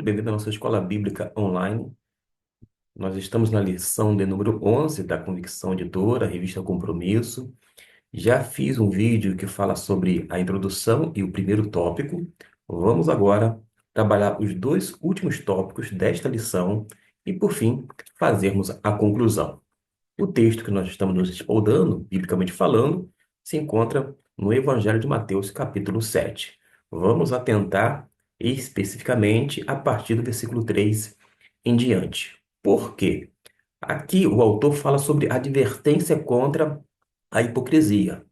bem-vindo à nossa escola bíblica online. Nós estamos na lição de número 11 da Convicção Editora, revista Compromisso. Já fiz um vídeo que fala sobre a introdução e o primeiro tópico. Vamos agora trabalhar os dois últimos tópicos desta lição e, por fim, fazermos a conclusão. O texto que nós estamos nos espaldando, biblicamente falando, se encontra no Evangelho de Mateus, capítulo 7. Vamos atentar especificamente a partir do versículo 3 em diante. Por quê? Aqui o autor fala sobre advertência contra a hipocrisia.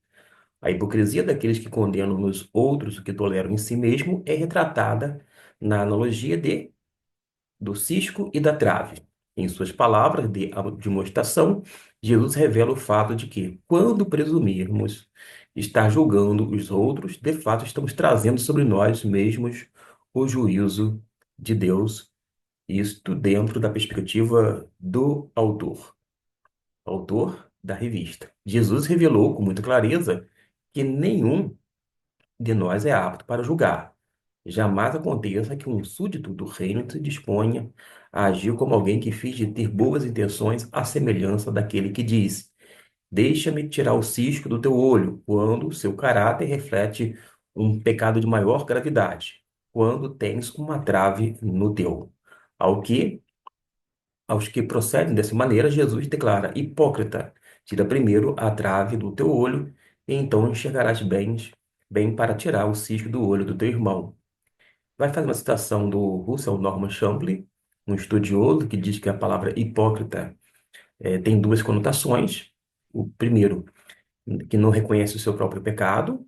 A hipocrisia daqueles que condenam nos outros o que toleram em si mesmo é retratada na analogia do cisco e da trave. Em suas palavras de demonstração, Jesus revela o fato de que, quando presumirmos estar julgando os outros, de fato estamos trazendo sobre nós mesmos o juízo de Deus, isto dentro da perspectiva do autor da revista. Jesus revelou com muita clareza que nenhum de nós é apto para julgar. Jamais aconteça que um súdito do reino se disponha a agir como alguém que finge ter boas intenções à semelhança daquele que diz: Deixa-me tirar o cisco do teu olho, quando seu caráter reflete um pecado de maior gravidade, quando tens uma trave no teu. Ao que, aos que procedem dessa maneira, Jesus declara: Hipócrita, tira primeiro a trave do teu olho, e então enxergarás bem para tirar o cisco do olho do teu irmão. Vai fazer uma citação do Russell Norman Champlin, um estudioso que diz que a palavra hipócrita tem duas conotações. O primeiro, que não reconhece o seu próprio pecado,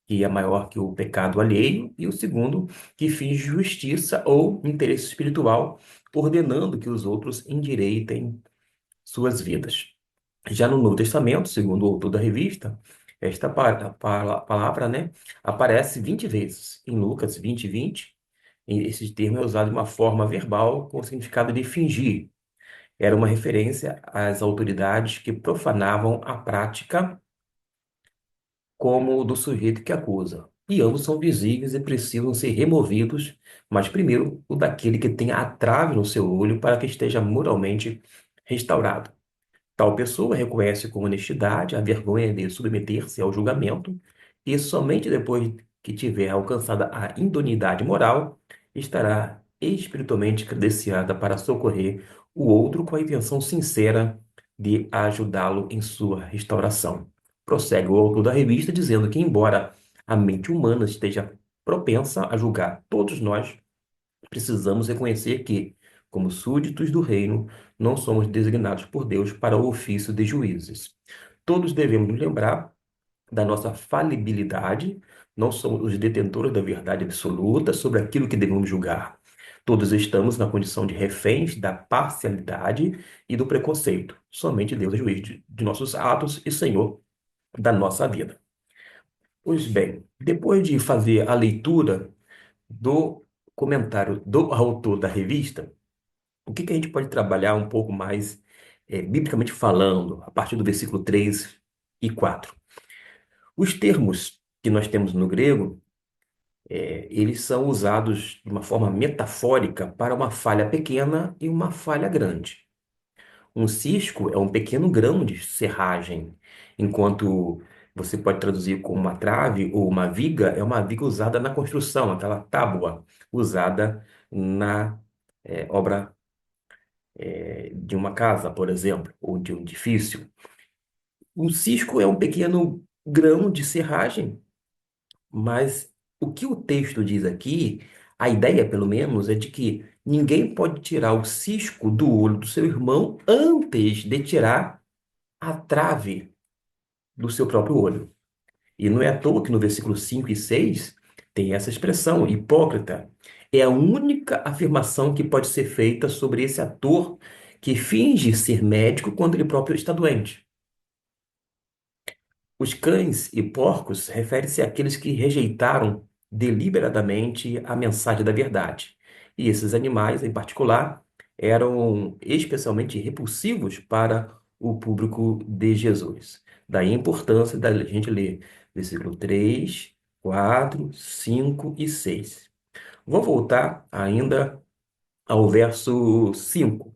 que é maior que o pecado alheio, e o segundo, que finge justiça ou interesse espiritual, ordenando que os outros endireitem suas vidas. Já no Novo Testamento, segundo o autor da revista, esta palavra, né, aparece 20 vezes. Em Lucas 20:20, esse termo é usado de uma forma verbal com o significado de fingir. Era uma referência às autoridades que profanavam a prática como o do sujeito que acusa. E ambos são visíveis e precisam ser removidos, mas primeiro o daquele que tem a trave no seu olho para que esteja moralmente restaurado. Tal pessoa reconhece com honestidade a vergonha de submeter-se ao julgamento e somente depois que tiver alcançada a idoneidade moral, estará espiritualmente credenciada para socorrer o outro com a intenção sincera de ajudá-lo em sua restauração. Prossegue o autor da revista dizendo que, embora a mente humana esteja propensa a julgar todos nós, precisamos reconhecer que, como súditos do reino, não somos designados por Deus para o ofício de juízes. Todos devemos nos lembrar da nossa falibilidade, não somos os detentores da verdade absoluta sobre aquilo que devemos julgar. Todos estamos na condição de reféns da parcialidade e do preconceito. Somente Deus é juiz de nossos atos e Senhor da nossa vida. Pois bem, depois de fazer a leitura do comentário do autor da revista, o que que a gente pode trabalhar um pouco mais, biblicamente falando, a partir do versículo 3 e 4? Os termos que nós temos no grego, eles são usados de uma forma metafórica para uma falha pequena e uma falha grande. Um cisco é um pequeno grão de serragem, enquanto você pode traduzir como uma trave ou uma viga, é uma viga usada na construção, aquela tábua usada na obra de uma casa, por exemplo, ou de um edifício. Um cisco é um pequeno grão de serragem, mas o que o texto diz aqui, a ideia, pelo menos, é de que ninguém pode tirar o cisco do olho do seu irmão antes de tirar a trave do seu próprio olho. E não é à toa que no versículo 5 e 6 tem essa expressão, hipócrita. É a única afirmação que pode ser feita sobre esse ator que finge ser médico quando ele próprio está doente. Os cães e porcos referem-se àqueles que rejeitaram deliberadamente a mensagem da verdade. E esses animais, em particular, eram especialmente repulsivos para o público de Jesus. Daí a importância da gente ler versículo 3, 4, 5 e 6. Vou voltar ainda ao verso 5.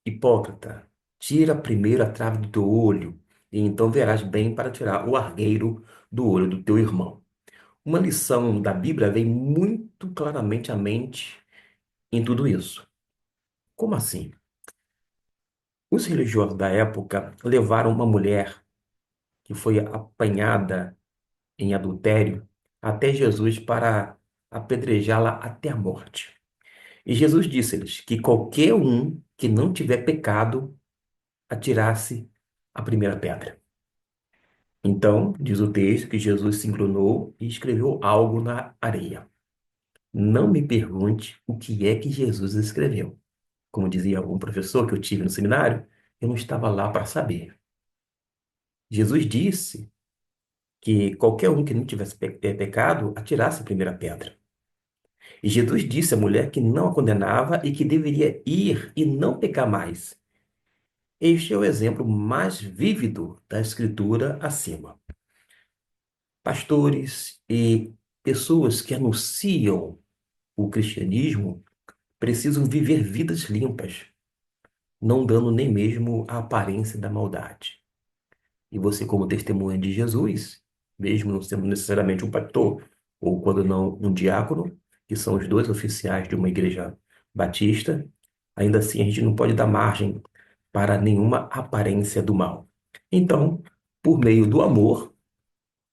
Hipócrita, tira primeiro a trave do teu olho, e então verás bem para tirar o argueiro do olho do teu irmão. Uma lição da Bíblia vem muito claramente à mente em tudo isso. Como assim? Os religiosos da época levaram uma mulher que foi apanhada em adultério até Jesus para apedrejá-la até a morte. E Jesus disse-lhes que qualquer um que não tiver pecado atirasse a primeira pedra. Então, diz o texto que Jesus se inclinou e escreveu algo na areia. Não me pergunte o que é que Jesus escreveu. Como dizia algum professor que eu tive no seminário, eu não estava lá para saber. Jesus disse que qualquer um que não tivesse pecado atirasse a primeira pedra. E Jesus disse à mulher que não a condenava e que deveria ir e não pecar mais. Este é o exemplo mais vívido da Escritura acima. Pastores e pessoas que anunciam o cristianismo precisam viver vidas limpas, não dando nem mesmo a aparência da maldade. E você, como testemunha de Jesus, mesmo não sendo necessariamente um pastor, ou quando não um diácono, que são os dois oficiais de uma igreja batista, ainda assim a gente não pode dar margem para nenhuma aparência do mal. Então, por meio do amor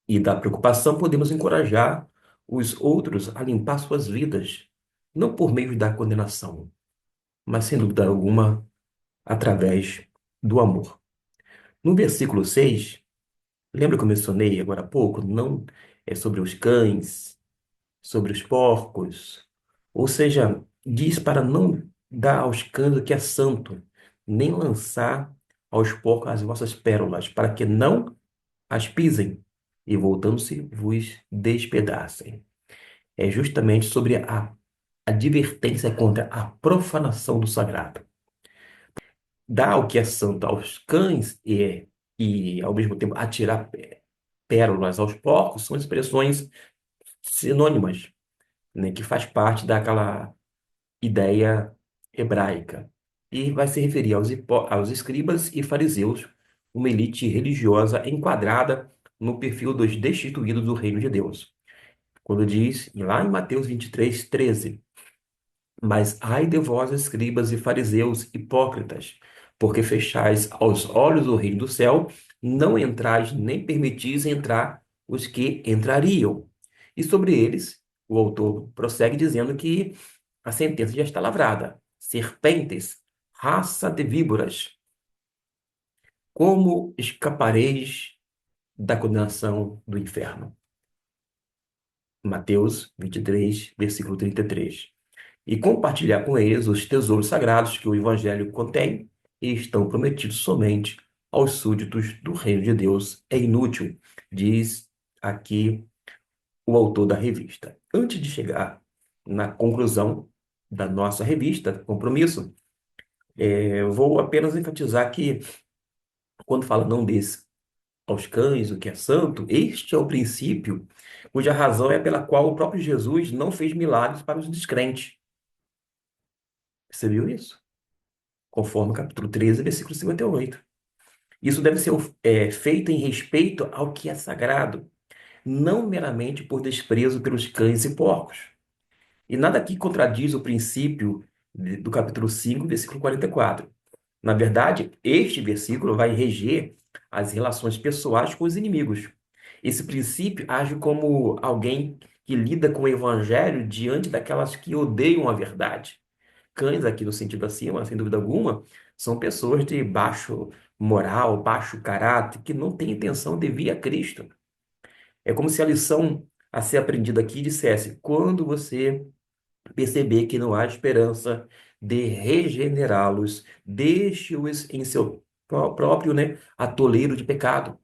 e da preocupação, podemos encorajar os outros a limpar suas vidas, não por meio da condenação, mas sem dúvida alguma, através do amor. No versículo 6, lembra que eu mencionei agora há pouco? Não é sobre os cães, sobre os porcos. Ou seja, diz para não dar aos cães o que é santo, nem lançar aos porcos as vossas pérolas, para que não as pisem e, voltando-se, vos despedacem. É justamente sobre a advertência contra a profanação do sagrado. Dar o que é santo aos cães e ao mesmo tempo, atirar pérolas aos porcos são expressões sinônimas, né, que faz parte daquela ideia hebraica. E vai se referir aos escribas e fariseus, uma elite religiosa enquadrada no perfil dos destituídos do reino de Deus. Quando diz, lá em Mateus 23:13, mas ai de vós, escribas e fariseus hipócritas, porque fechais aos olhos o reino do céu, não entrais nem permitis entrar os que entrariam. E sobre eles, o autor prossegue dizendo que a sentença já está lavrada. Serpentes, raça de víboras, como escapareis da condenação do inferno? Mateus 23, versículo 33. E compartilhar com eles os tesouros sagrados que o Evangelho contém e estão prometidos somente aos súditos do reino de Deus. É inútil, diz aqui o autor da revista. Antes de chegar na conclusão da nossa revista, Compromisso, eu vou apenas enfatizar que, quando fala não desse aos cães, o que é santo, este é o princípio cuja razão é pela qual o próprio Jesus não fez milagres para os descrentes. Você viu isso? Conforme o capítulo 13, versículo 58. Isso deve ser feito em respeito ao que é sagrado, não meramente por desprezo pelos cães e porcos. E nada aqui contradiz o princípio do capítulo 5, versículo 44. Na verdade, este versículo vai reger as relações pessoais com os inimigos. Esse princípio age como alguém que lida com o evangelho diante daquelas que odeiam a verdade. Cães, aqui no sentido acima, sem dúvida alguma, são pessoas de baixo moral, baixo caráter, que não têm intenção de vir a Cristo. É como se a lição a ser aprendida aqui dissesse: quando você perceber que não há esperança de regenerá-los, deixe-os em seu próprio, né, atoleiro de pecado.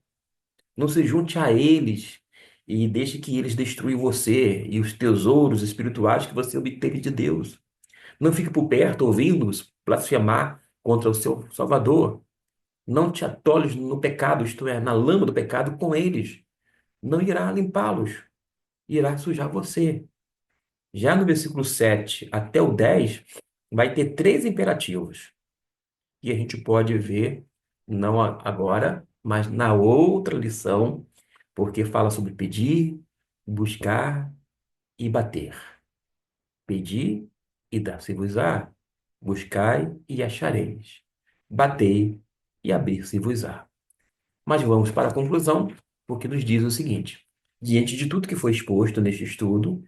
Não se junte a eles e deixe que eles destruam você e os tesouros espirituais que você obteve de Deus. Não fique por perto ouvindo-os blasfemar contra o seu Salvador. Não te atoles no pecado, isto é, na lama do pecado com eles. Não irá limpá-los, irá sujar você. Já no versículo 7 até o 10, vai ter três imperativos que a gente pode ver, não agora, mas na outra lição, porque fala sobre pedir, buscar e bater. Pedi e dar-se-vos-á, buscai e achareis, batei e abrir-se-vos-á. Mas vamos para a conclusão, porque nos diz o seguinte: diante de tudo que foi exposto neste estudo,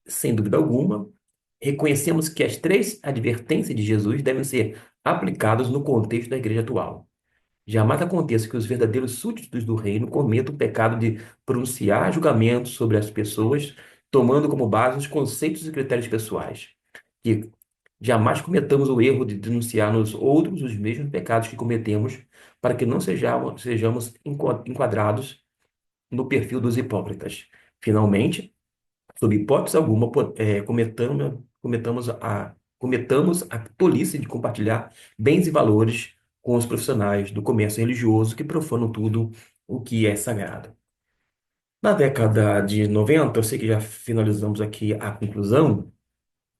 sem dúvida alguma, reconhecemos que as três advertências de Jesus devem ser aplicadas no contexto da igreja atual. Jamais aconteça que os verdadeiros súditos do reino cometam o pecado de pronunciar julgamentos sobre as pessoas, tomando como base os conceitos e critérios pessoais. Que jamais cometamos o erro de denunciar nos outros os mesmos pecados que cometemos, para que não sejamos enquadrados no perfil dos hipócritas. Finalmente, sob hipótese alguma, cometamos a tolice de compartilhar bens e valores com os profissionais do comércio religioso que profanam tudo o que é sagrado. Na década de 90, eu sei que já finalizamos aqui a conclusão,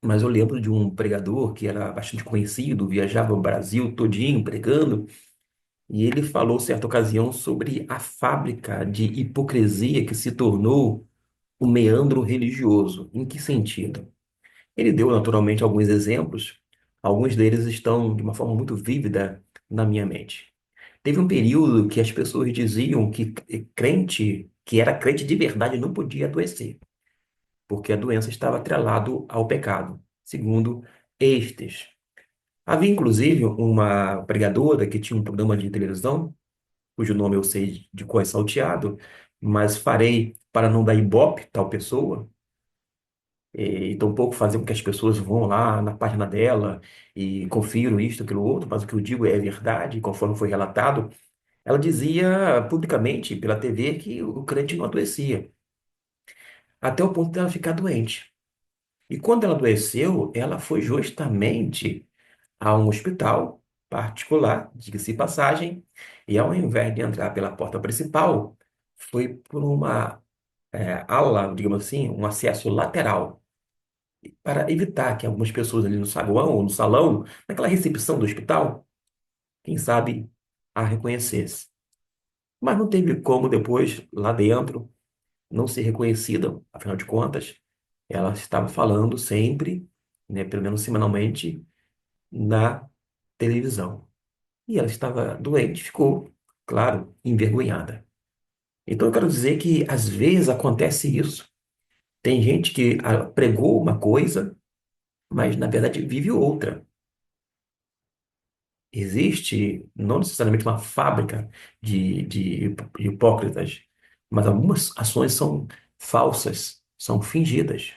mas eu lembro de um pregador que era bastante conhecido, viajava o Brasil todinho pregando, e ele falou, certa ocasião, sobre a fábrica de hipocrisia que se tornou o meandro religioso. Em que sentido? Ele deu naturalmente alguns exemplos, alguns deles estão de uma forma muito vívida na minha mente. Teve um período que as pessoas diziam que crente, que era crente de verdade, não podia adoecer, porque a doença estava atrelado ao pecado, segundo estes. Havia inclusive uma pregadora que tinha um programa de televisão, cujo nome eu sei de cor é salteado, mas farei para não dar ibope tal pessoa, e tampouco fazer com que as pessoas vão lá na página dela e confiram isto, aquilo outro, mas o que eu digo é verdade, conforme foi relatado. Ela dizia publicamente pela TV que o crente não adoecia, até o ponto dela ficar doente. E quando ela adoeceu, ela foi justamente a um hospital particular, diga-se de passagem, e ao invés de entrar pela porta principal, foi por uma ala, digamos assim, um acesso lateral para evitar que algumas pessoas ali no saguão ou no salão, naquela recepção do hospital, quem sabe a reconhecesse. Mas não teve como depois, lá dentro, não ser reconhecida, afinal de contas, ela estava falando sempre, né, pelo menos semanalmente, na televisão. E ela estava doente, ficou, claro, envergonhada. Então eu quero dizer que às vezes acontece isso. Tem gente que pregou uma coisa, mas na verdade vive outra. Existe não necessariamente uma fábrica de hipócritas, mas algumas ações são falsas, são fingidas.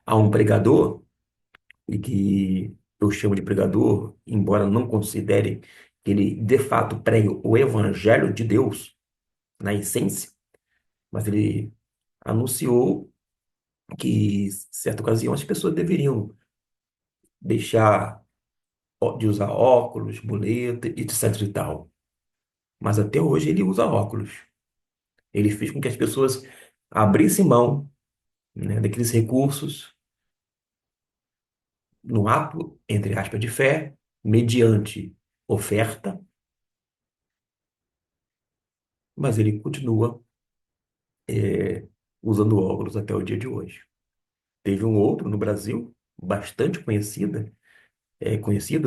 Há um pregador, e que eu chamo de pregador, embora não considere que ele de fato pregue o evangelho de Deus na essência, mas ele anunciou que, certa ocasião, as pessoas deveriam deixar de usar óculos, muleta, etc e tal. Mas até hoje ele usa óculos. Ele fez com que as pessoas abrissem mão, né, daqueles recursos no ato, entre aspas, de fé, mediante oferta, mas ele continua é, usando óculos até o dia de hoje. Teve um outro no Brasil, bastante conhecido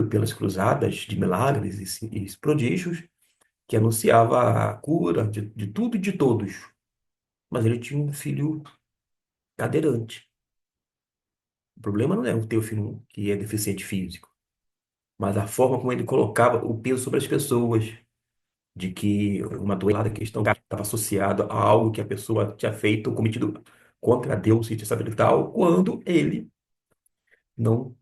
pelas cruzadas de milagres e prodígios, que anunciava a cura de tudo e de todos. Mas ele tinha um filho cadeirante. O problema não é o teu filho que é deficiente físico, mas a forma como ele colocava o peso sobre as pessoas, de que uma doença, questão estava associada a algo que a pessoa tinha feito ou cometido contra Deus e sabe tal, quando ele não,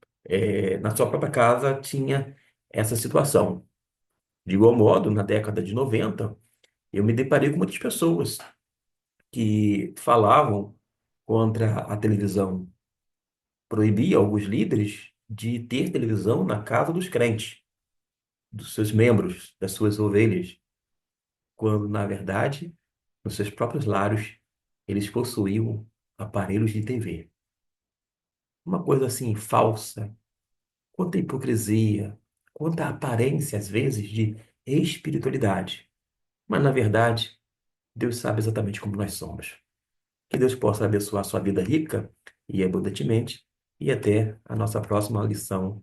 na sua própria casa, tinha essa situação. De igual modo, na década de 90, eu me deparei com muitas pessoas que falavam contra a televisão, proibia alguns líderes de ter televisão na casa dos crentes, dos seus membros, das suas ovelhas, quando, na verdade, nos seus próprios lares, eles possuíam aparelhos de TV. Uma coisa assim falsa, quanta hipocrisia, quanta aparência, às vezes, de espiritualidade. Mas, na verdade, Deus sabe exatamente como nós somos. Que Deus possa abençoar a sua vida rica e abundantemente. E até a nossa próxima lição